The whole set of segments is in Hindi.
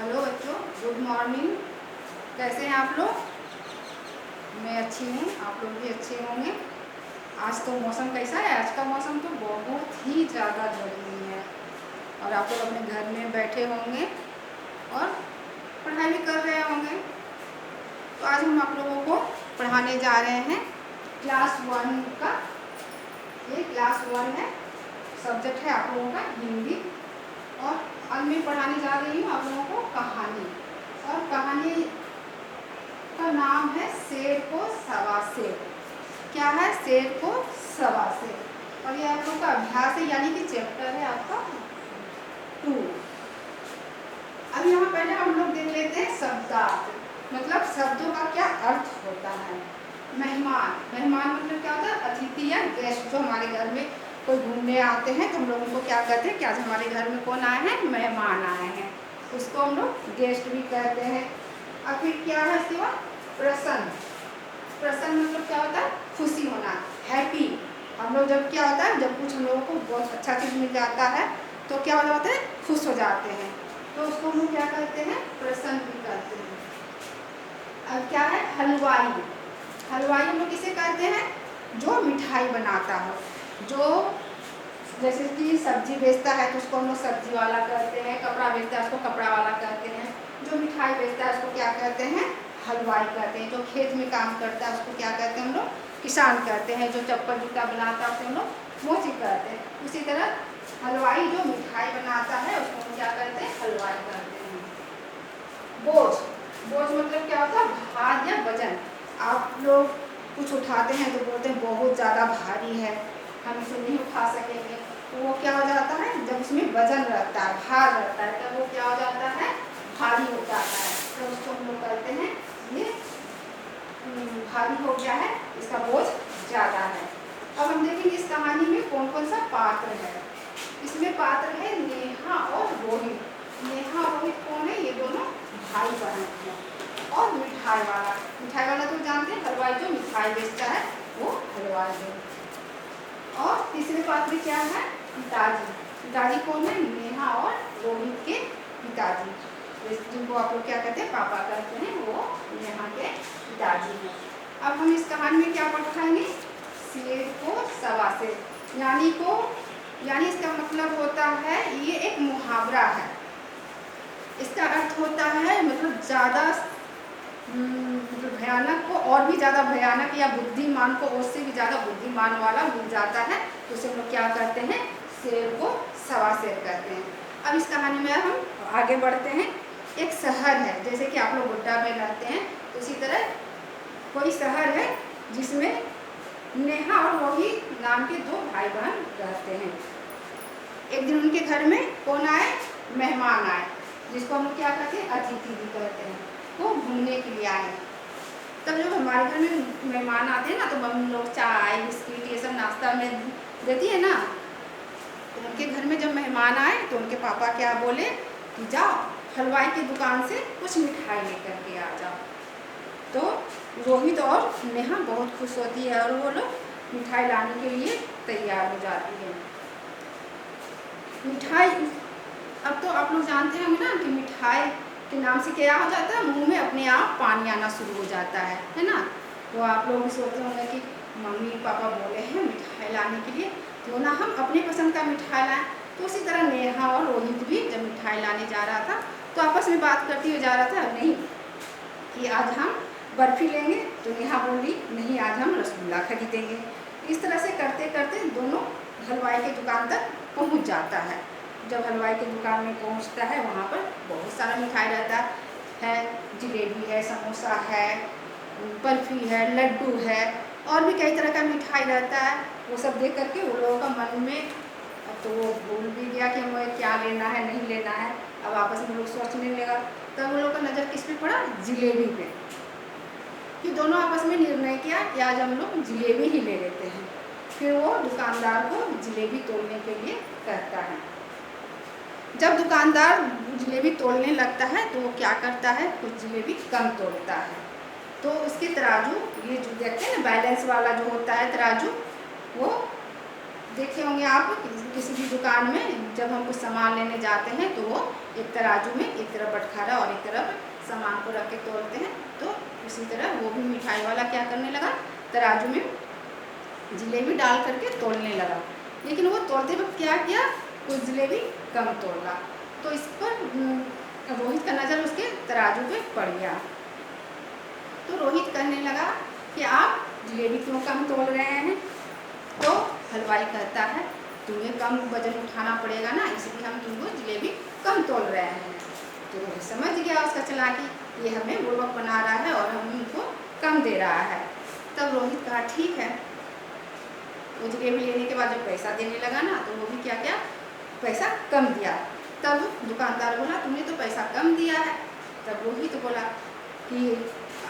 हेलो बच्चों, गुड मॉर्निंग। कैसे हैं आप लोग? मैं अच्छी हूँ, आप लोग भी अच्छे होंगे। आज तो मौसम कैसा है? आज का मौसम तो बहुत ही ज़्यादा गर्मी है और आप लोग अपने घर में बैठे होंगे और पढ़ाई भी कर रहे होंगे। तो आज हम आप लोगों को पढ़ाने जा रहे हैं क्लास 1 का। ये क्लास 1 है, सब्जेक्ट है आप लोगों का हिंदी। और आज मैं पढ़ाने जा रही हूँ आप लोगों को कहानी। और कहानी का नाम है शेर को सवा शेर। क्या है? शेर को सवा शेर। और ये आप लोग का अभ्यास है, यानी कि चैप्टर है आपका 2। अब यहाँ पहले हम लोग देख लेते हैं शब्दार्थ, मतलब शब्दों का क्या अर्थ होता है। मेहमान, मेहमान मतलब क्या होता है? अतिथि या गेस्ट। जो हमारे घर में कोई घूमने आते हैं तो हम लोग उनको क्या कहते हैं कि आज हमारे घर में कौन आए हैं? मेहमान आए हैं। उसको हम लोग गेस्ट भी कहते हैं। अब फिर क्या है इसके बाद? प्रसन्न। प्रसन्न मतलब क्या होता है? खुशी होना, हैप्पी। हम लोग जब क्या होता है, जब कुछ हम लोगों को बहुत अच्छा चीज़ मिल जाता है तो क्या हो जाता है? खुश हो जाते हैं। तो उसको हम लोग क्या कहते हैं? प्रसन्न भी कहते हैं। अब क्या है? हलवाई। हलवाई हम लोग किसे कहते हैं? जो मिठाई बनाता हो। जो जैसे कि सब्जी बेचता है तो उसको हम लोग सब्जी वाला कहते हैं, कपड़ा बेचता है उसको कपड़ा वाला कहते हैं, जो मिठाई बेचता है उसको क्या कहते हैं? हलवाई कहते हैं। जो खेत में काम करता है उसको क्या कहते हैं हम लोग? किसान कहते हैं। जो चप्पल जूता बनाता है उसको हम लोग मोची कहते हैं। उसी तरह हलवाई जो मिठाई बनाता है उसको हम क्या कहते हैं? हलवाई कहते हैं। बोझ। बोझ मतलब क्या होता है? भार या वजन। आप लोग कुछ उठाते हैं तो बोलते हैं बहुत ज़्यादा भारी है, हम इसे नहीं उठा सकेंगे। तो वो क्या हो जाता है? जब उसमें वजन रहता है, भार रहता है, तब वो क्या हो जाता है? भारी हो जाता है। तो उसको हम लोग कहते हैं ये भारी हो गया है, इसका बोझ ज़्यादा है। अब हम देखेंगे इस कहानी में कौन कौन सा पात्र है। इसमें पात्र है नेहा और रोहित। नेहा और रोहित कौन है? ये दोनों भाई बहन हैं। और मिठाई वाला, मिठाई वाला तो जानते हैं, हलवाई जो मिठाई बेचता है वो हलवाई है। और तीसरे पात्र क्या है? पिताजी। पिताजी कौन है? नेहा और रोहित के पिताजी, जिनको आप लोग क्या कहते हैं? पापा कहते हैं, वो नेहा के पिताजी हैं। अब हम इस कहानी में क्या पढ़ाएंगे? शेर को सवा शेर, यानी इसका मतलब होता है, ये एक मुहावरा है। इसका अर्थ होता है मतलब ज़्यादा भयानक को और भी ज़्यादा भयानक, या बुद्धिमान को उससे भी ज़्यादा बुद्धिमान वाला मिल जाता है तो उसे हम लोग क्या करते हैं? शेर को सवा शेर कहते हैं। अब इस कहानी में हम आगे बढ़ते हैं। एक शहर है, जैसे कि आप लोग गोड्डा में रहते हैं तो उसी तरह कोई शहर है जिसमें नेहा और रोहित नाम के दो भाई बहन रहते हैं। एक दिन उनके घर में कौन आए? मेहमान आए, जिसको हम लोग क्या कहते हैं? अतिथि भी कहते हैं। वो घूमने के लिए आए। तब जब हमारे घर में मेहमान आते हैं ना तो मम्मी लोग चाय बिस्किट ये सब नाश्ता में देती है ना। तो उनके घर में जब मेहमान आए तो उनके पापा क्या बोले कि जाओ हलवाई की दुकान से कुछ मिठाई लेकर के आ जाओ। तो रोहित और नेहा बहुत खुश होती है और वो लोग मिठाई लाने के लिए तैयार हो जाती है। मिठाई, अब तो आप लोग जानते होंगे ना कि मिठाई के नाम से क्या हो जाता है? मुंह में अपने आप पानी आना शुरू हो जाता है ना। तो आप लोग भी सोचते होंगे कि मम्मी पापा बोले हैं मिठाई लाने के लिए, तो ना हम अपने पसंद का मिठाई लाएं। तो उसी तरह नेहा और रोहित भी जब मिठाई लाने जा रहा था तो आपस में बात करती हुए जा रहा था, नहीं कि आज हम बर्फ़ी लेंगे, तो नेहा बोली नहीं आज हम रसगुल्ला खरीदेंगे। इस तरह से करते करते दोनों हलवाई की दुकान तक पहुंच जाता है। जब हलवाई की दुकान में पहुंचता है वहाँ पर बहुत सारा मिठाई रहता है, जलेबी है, समोसा है, बर्फ़ी है, लड्डू है और भी कई तरह का मिठाई रहता है। वो सब देख करके वो लोगों का मन में, अब तो वो भूल भी गया कि हमें क्या लेना है नहीं लेना है। अब आपस में लोग सोचने लगा, तब वो लोग का नज़र किस पे पड़ा? जलेबी पे। कि दोनों आपस में निर्णय किया कि आज हम लोग जलेबी ही ले लेते हैं। फिर वो दुकानदार को जलेबी तोड़ने के लिए कहता है। जब दुकानदार जलेबी तोड़ने लगता है तो वो क्या करता है? कुछ जलेबी कम तोड़ता है। तो उसके तराजू, ये जो देखते हैं ना बैलेंस वाला जो होता है तराजू, वो देखे होंगे आप किसी भी दुकान में जब हम कुछ सामान लेने जाते हैं तो वो एक तराजू में एक तरफ बटखारा और एक तरफ सामान को रख के तोलते हैं। तो उसी तरह वो भी मिठाई वाला क्या करने लगा, तराजू में जलेबी डाल करके तोलने लगा। लेकिन वो तोलते वक्त क्या किया, कुछ जलेबी कम तोला। तो इस पर रोहित का नज़र उसके तराजू पे पड़ गया। तो रोहित कहने लगा कि आप जलेबी क्यों कम तोल रहे हैं। तो हलवाई कहता है तुम्हें कम वजन उठाना पड़ेगा ना, इसलिए हम तुमको जलेबी कम तोल रहे हैं। तो रोहित समझ गया उसका चालाकी, ये हमें बुड़बक बना रहा है और हम उनको कम दे रहा है। तब रोहित कहा ठीक है। वो जलेबी लेने के बाद जब पैसा देने लगा ना, तो वो भी क्या क्या पैसा कम दिया। तब दुकानदार बोला तुमने तो पैसा कम दिया है। तब रोहित बोला कि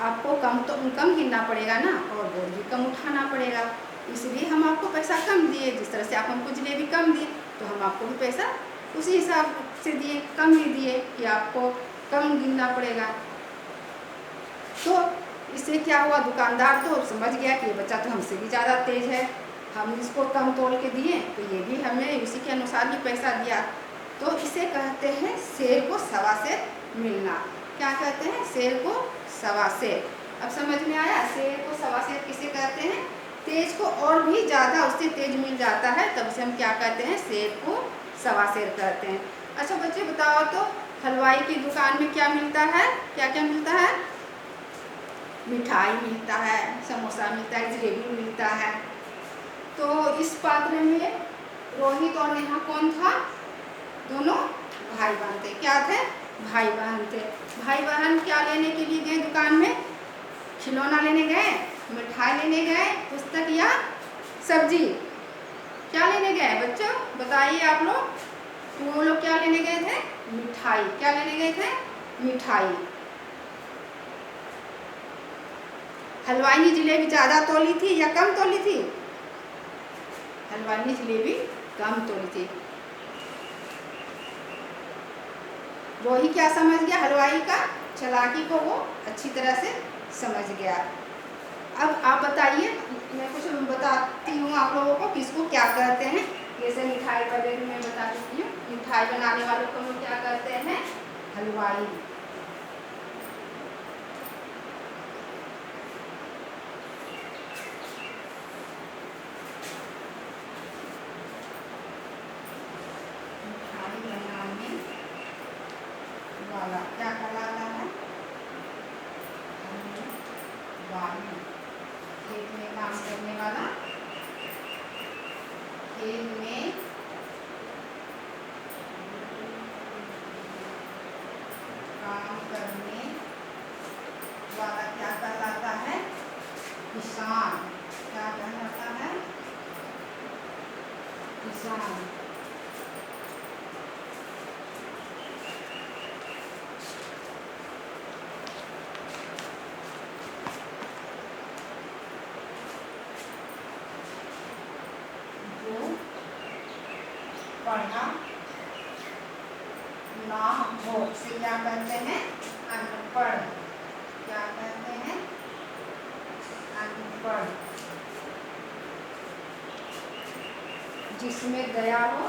आपको कम गिनना पड़ेगा ना, और बोझ भी कम उठाना पड़ेगा, इसलिए हम आपको पैसा कम दिए। जिस तरह से आप हमको जलेबी कम दिए तो हम आपको भी पैसा उसी हिसाब से दिए, कम ही दिए कि आपको कम गिनना पड़ेगा। तो इससे क्या हुआ, दुकानदार तो समझ गया कि ये बच्चा तो हमसे भी ज़्यादा तेज है, हम इसको कम तोल के दिए तो ये भी हमें उसी के अनुसार ही पैसा दिया। तो इसे कहते हैं शेर को सवा शेर मिलना। क्या कहते हैं, शेर को सवा शेर। अब समझ में आया, शेर को सवा शेर किसे कहते हैं, तेज को और भी ज़्यादा उससे तेज मिल जाता है, तब से हम क्या कहते हैं, शेर को सवा शेर कहते हैं। अच्छा बच्चे बताओ तो हलवाई की दुकान में क्या मिलता है, क्या क्या मिलता है, मिठाई मिलता है, समोसा मिलता है, जलेबी मिलता है। तो इस पात्र में रोहित और नेहा कौन था, दोनों भाई बहन थे। क्या थे, भाई बहन थे। भाई बहन क्या लेने के लिए गए दुकान में, खिलौना लेने गए, मिठाई लेने गए, पुस्तक या सब्जी, क्या लेने गए बच्चों बताइए आप लोग। तो वो लोग क्या लेने गए थे, मिठाई। क्या लेने गए थे, मिठाई। हलवाई ने जलेबी ज़्यादा तोली थी या कम तोली थी, हलवाई ने जलेबी कम तोली थी। रोहित क्या समझ गया, हलवाई का चालाकी को वो अच्छी तरह से समझ गया। अब आप बताइए, मैं कुछ बताती हूँ आप लोगों को कि इसको क्या कहते हैं। जैसे मिठाई वगैरह मैं बता चुकी हूँ, मिठाई बनाने वालों को हम क्या कहते हैं, हलवाई। मिठाई बनाने वाला क्या कहलाता है, हलवाई। खेत में काम करने वाला, खेत में काम करने वाला क्या कहलाता है, किसान। क्या कहलाता है, किसान। पढ़ा ना हो से क्या कहते हैं, अनपढ़। क्या कहते हैं, अनपढ़। जिसमें दया हो